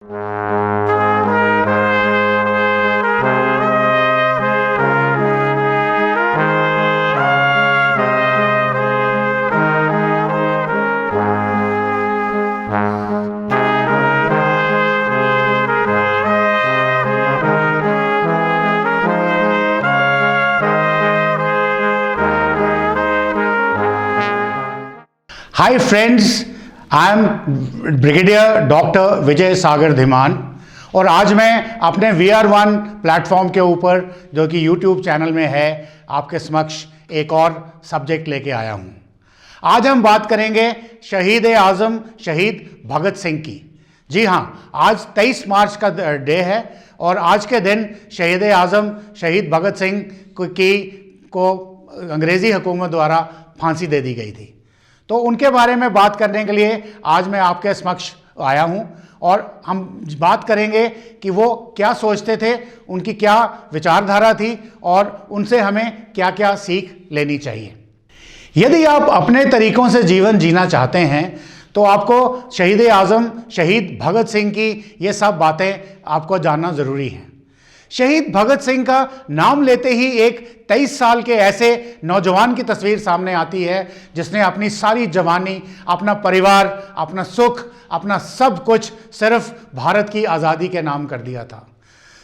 Hi friends, I am brigadier doctor Vijay Sagar Dhiman और आज मैं अपने VR1 प्लेटफॉर्म के ऊपर जो कि यूट्यूब चैनल में है आपके समक्ष एक और सब्जेक्ट लेके आया हूँ। आज हम बात करेंगे शहीद आज़म शहीद भगत सिंह की। जी हाँ, आज 23 मार्च का डे है और आज के दिन शहीद आज़म शहीद भगत सिंह को अंग्रेज़ी हुकूमत द्वारा फांसी दे दी गई थी। तो उनके बारे में बात करने के लिए आज मैं आपके समक्ष आया हूं और हम बात करेंगे कि वो क्या सोचते थे, उनकी क्या विचारधारा थी और उनसे हमें क्या क्या सीख लेनी चाहिए। यदि आप अपने तरीकों से जीवन जीना चाहते हैं तो आपको शहीद आज़म शहीद भगत सिंह की ये सब बातें आपको जानना ज़रूरी है। शहीद भगत सिंह का नाम लेते ही एक 23 साल के ऐसे नौजवान की तस्वीर सामने आती है जिसने अपनी सारी जवानी, अपना परिवार, अपना सुख, अपना सब कुछ सिर्फ भारत की आज़ादी के नाम कर दिया था।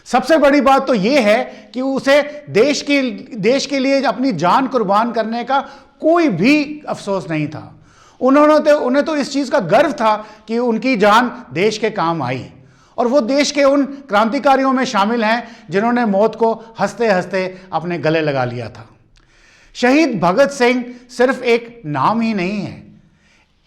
सबसे बड़ी बात तो ये है कि उसे देश के लिए अपनी जान कुर्बान करने का कोई भी अफसोस नहीं था। उन्हें तो इस चीज़ का गर्व था कि उनकी जान देश के काम आई और वो देश के उन क्रांतिकारियों में शामिल हैं जिन्होंने मौत को हंसते हंसते अपने गले लगा लिया था। शहीद भगत सिंह सिर्फ एक नाम ही नहीं है,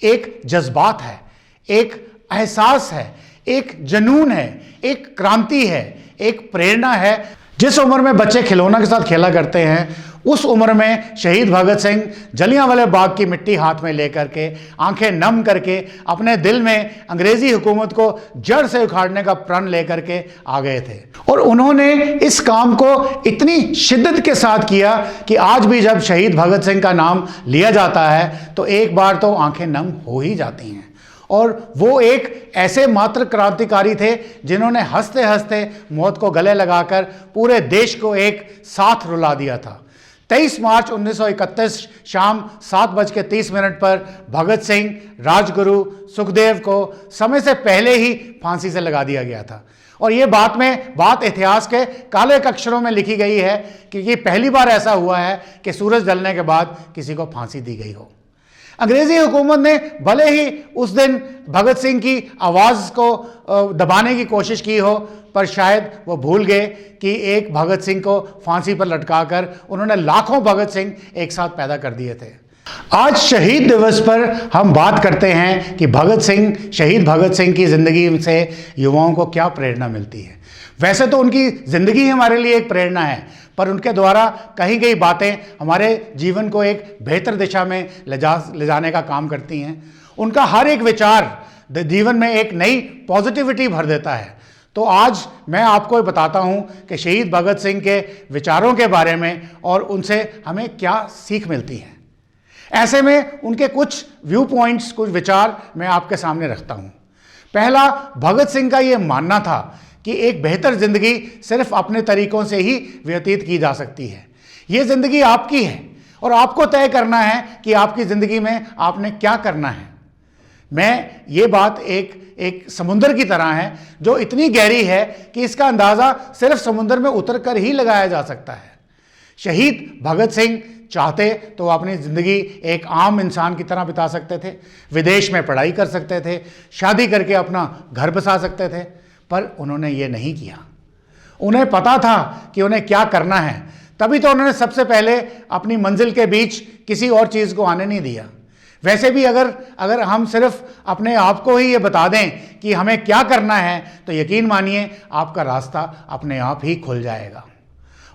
एक जज्बात है, एक एहसास है, एक जुनून है, एक क्रांति है, एक प्रेरणा है। जिस उम्र में बच्चे खिलौना के साथ खेला करते हैं उस उम्र में शहीद भगत सिंह जलियांवाला बाग की मिट्टी हाथ में लेकर के, आंखें नम करके, अपने दिल में अंग्रेजी हुकूमत को जड़ से उखाड़ने का प्रण लेकर के आ गए थे और उन्होंने इस काम को इतनी शिद्दत के साथ किया कि आज भी जब शहीद भगत सिंह का नाम लिया जाता है तो एक बार तो आंखें नम हो ही जाती हैं। और वो एक ऐसे मात्र क्रांतिकारी थे जिन्होंने हंसते हंसते मौत को गले लगाकर पूरे देश को एक साथ रुला दिया था। 23 मार्च 1931 शाम 7:30 पर भगत सिंह, राजगुरु, सुखदेव को समय से पहले ही फांसी से लगा दिया गया था और ये बात इतिहास के काले अक्षरों में लिखी गई है कि पहली बार ऐसा हुआ है कि सूरज ढलने के बाद किसी को फांसी दी गई हो। अंग्रेजी हुकूमत ने भले ही उस दिन भगत सिंह की आवाज़ को दबाने की कोशिश की हो, पर शायद वो भूल गए कि एक भगत सिंह को फांसी पर लटकाकर उन्होंने लाखों भगत सिंह एक साथ पैदा कर दिए थे। आज शहीद दिवस पर हम बात करते हैं कि शहीद भगत सिंह की ज़िंदगी से युवाओं को क्या प्रेरणा मिलती है। वैसे तो उनकी ज़िंदगी हमारे लिए एक प्रेरणा है, पर उनके द्वारा कही गई बातें हमारे जीवन को एक बेहतर दिशा में ले जाने का काम करती हैं। उनका हर एक विचार जीवन में एक नई पॉजिटिविटी भर देता है। तो आज मैं आपको बताता हूं कि शहीद भगत सिंह के विचारों के बारे में और उनसे हमें क्या सीख मिलती है। ऐसे में उनके कुछ व्यू पॉइंट्स, कुछ विचार मैं आपके सामने रखता हूं। पहला, भगत सिंह का ये मानना था कि एक बेहतर ज़िंदगी सिर्फ अपने तरीकों से ही व्यतीत की जा सकती है। ये ज़िंदगी आपकी है और आपको तय करना है कि आपकी ज़िंदगी में आपने क्या करना है। ये बात एक समुंदर की तरह है जो इतनी गहरी है कि इसका अंदाज़ा सिर्फ समुंदर में उतर कर ही लगाया जा सकता है। शहीद भगत सिंह चाहते तो वो अपनी ज़िंदगी एक आम इंसान की तरह बिता सकते थे, विदेश में पढ़ाई कर सकते थे, शादी करके अपना घर बसा सकते थे, पर उन्होंने ये नहीं किया। उन्हें पता था कि उन्हें क्या करना है, तभी तो उन्होंने सबसे पहले अपनी मंजिल के बीच किसी और चीज़ को आने नहीं दिया। वैसे भी अगर हम सिर्फ अपने आप को ही ये बता दें कि हमें क्या करना है तो यकीन मानिए आपका रास्ता अपने आप ही खुल जाएगा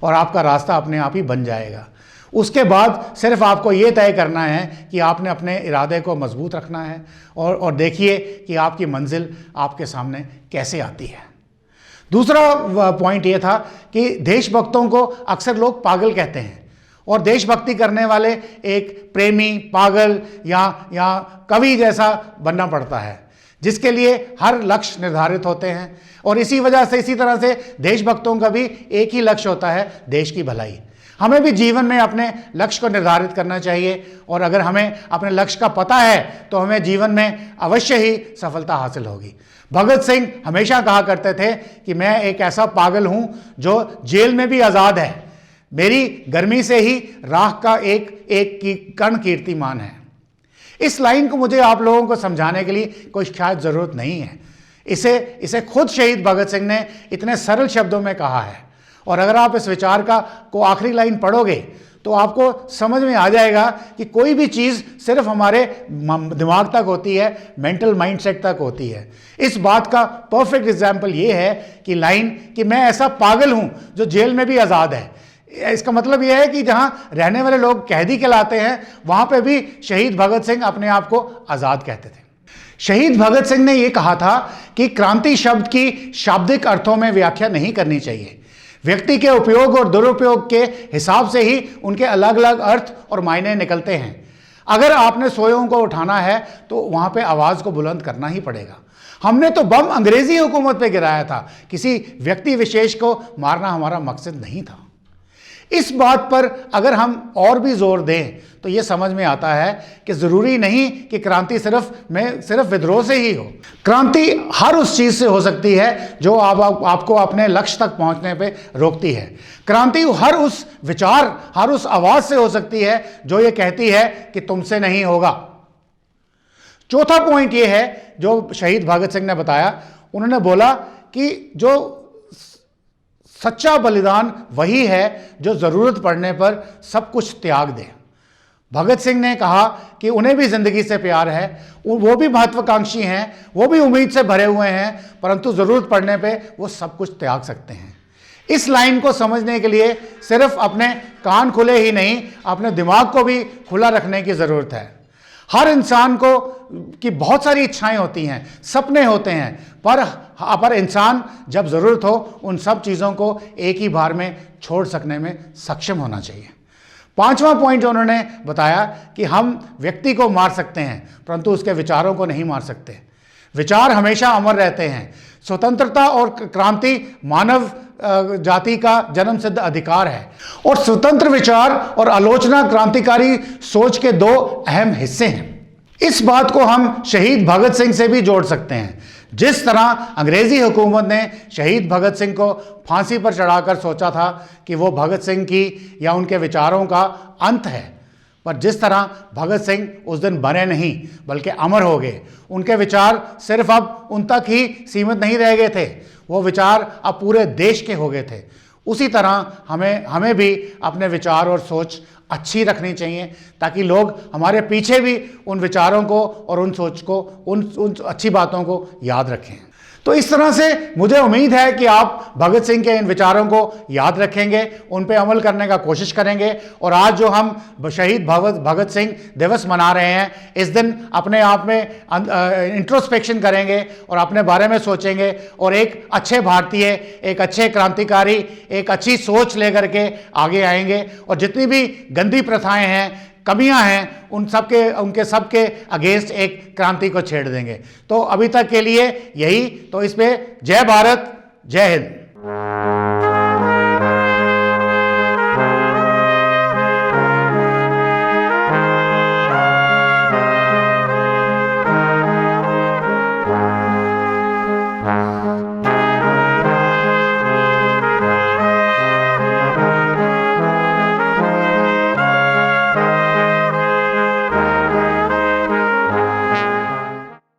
और आपका रास्ता अपने आप ही बन जाएगा। उसके बाद सिर्फ आपको ये तय करना है कि आपने अपने इरादे को मजबूत रखना है और देखिए कि आपकी मंजिल आपके सामने कैसे आती है। दूसरा पॉइंट ये था कि देशभक्तों को अक्सर लोग पागल कहते हैं और देशभक्ति करने वाले एक प्रेमी, पागल या कवि जैसा बनना पड़ता है। जिसके लिए हर लक्ष्य निर्धारित होते हैं। और इसी वजह से, इसी तरह से देशभक्तों का भी एक ही लक्ष्य होता है, देश की भलाई। हमें भी जीवन में अपने लक्ष्य को निर्धारित करना चाहिए, और अगर हमें अपने लक्ष्य का पता है तो हमें जीवन में अवश्य ही सफलता हासिल होगी। भगत सिंह हमेशा कहा करते थे कि मैं एक ऐसा पागल हूं जो जेल में भी आज़ाद है, मेरी गर्मी से ही राख का एक एक की कण कीर्तिमान है। इस लाइन को मुझे आप लोगों को समझाने के लिए कोई शायद ज़रूरत नहीं है। इसे खुद शहीद भगत सिंह ने इतने सरल शब्दों में कहा है, और अगर आप इस विचार को आखिरी लाइन पढ़ोगे तो आपको समझ में आ जाएगा कि कोई भी चीज़ सिर्फ हमारे दिमाग तक होती है, मेंटल माइंडसेट तक होती है। इस बात का परफेक्ट एग्जाम्पल ये है कि लाइन कि मैं ऐसा पागल हूं जो जेल में भी आज़ाद है। इसका मतलब यह है कि जहां रहने वाले लोग कैदी कहलाते हैं, वहां पे भी शहीद भगत सिंह अपने आप को आज़ाद कहते थे। शहीद भगत सिंह ने यह कहा था कि क्रांति शब्द की शाब्दिक अर्थों में व्याख्या नहीं करनी चाहिए। व्यक्ति के उपयोग और दुरुपयोग के हिसाब से ही उनके अलग अलग अर्थ और मायने निकलते हैं। अगर आपने सोयों को उठाना है तो वहां पे आवाज को बुलंद करना ही पड़ेगा। हमने तो बम अंग्रेजी हुकूमत पे गिराया था, किसी व्यक्ति विशेष को मारना हमारा मकसद नहीं था। इस बात पर अगर हम और भी जोर दें तो यह समझ में आता है कि जरूरी नहीं कि क्रांति सिर्फ विद्रोह से ही हो। क्रांति हर उस चीज से हो सकती है जो आपको अपने लक्ष्य तक पहुंचने पे रोकती है। क्रांति हर उस विचार, हर उस आवाज से हो सकती है जो ये कहती है कि तुमसे नहीं होगा। चौथा पॉइंट ये है जो शहीद भगत सिंह ने बताया। उन्होंने बोला कि जो सच्चा बलिदान वही है जो जरूरत पड़ने पर सब कुछ त्याग दे। भगत सिंह ने कहा कि उन्हें भी जिंदगी से प्यार है, वो भी महत्वाकांक्षी हैं, वो भी उम्मीद से भरे हुए हैं, परंतु जरूरत पड़ने पे वो सब कुछ त्याग सकते हैं। इस लाइन को समझने के लिए सिर्फ अपने कान खुले ही नहीं, अपने दिमाग को भी खुला रखने की जरूरत है। हर इंसान को की बहुत सारी इच्छाएं होती हैं, सपने होते हैं, पर इंसान जब जरूरत हो उन सब चीज़ों को एक ही बार में छोड़ सकने में सक्षम होना चाहिए। पांचवा पॉइंट जो उन्होंने बताया कि हम व्यक्ति को मार सकते हैं परंतु उसके विचारों को नहीं मार सकते। विचार हमेशा अमर रहते हैं। स्वतंत्रता और क्रांति मानव जाति का जन्मसिद्ध अधिकार है, और स्वतंत्र विचार और आलोचना क्रांतिकारी सोच के दो अहम हिस्से हैं। इस बात को हम शहीद भगत सिंह से भी जोड़ सकते हैं। जिस तरह अंग्रेजी हुकूमत ने शहीद भगत सिंह को फांसी पर चढ़ाकर सोचा था कि वो भगत सिंह की या उनके विचारों का अंत है, पर जिस तरह भगत सिंह उस दिन मरे नहीं बल्कि अमर हो गए। उनके विचार सिर्फ अब उन तक ही सीमित नहीं रह गए थे, वो विचार अब पूरे देश के हो गए थे। उसी तरह हमें भी अपने विचार और सोच अच्छी रखनी चाहिए ताकि लोग हमारे पीछे भी उन विचारों को और उन सोच को, उन अच्छी बातों को याद रखें। तो इस तरह से मुझे उम्मीद है कि आप भगत सिंह के इन विचारों को याद रखेंगे, उन पे अमल करने का कोशिश करेंगे। और आज जो हम शहीद भगत सिंह दिवस मना रहे हैं, इस दिन अपने आप में इंट्रोस्पेक्शन करेंगे और अपने बारे में सोचेंगे, और एक अच्छे भारतीय, एक अच्छे क्रांतिकारी, एक अच्छी सोच लेकर के आगे आएंगे, और जितनी भी गंदी प्रथाएं हैं, कमियां हैं, उनके सबके अगेंस्ट एक क्रांति को छेड़ देंगे। तो अभी तक के लिए यही। तो इस पे जय भारत, जय हिंद।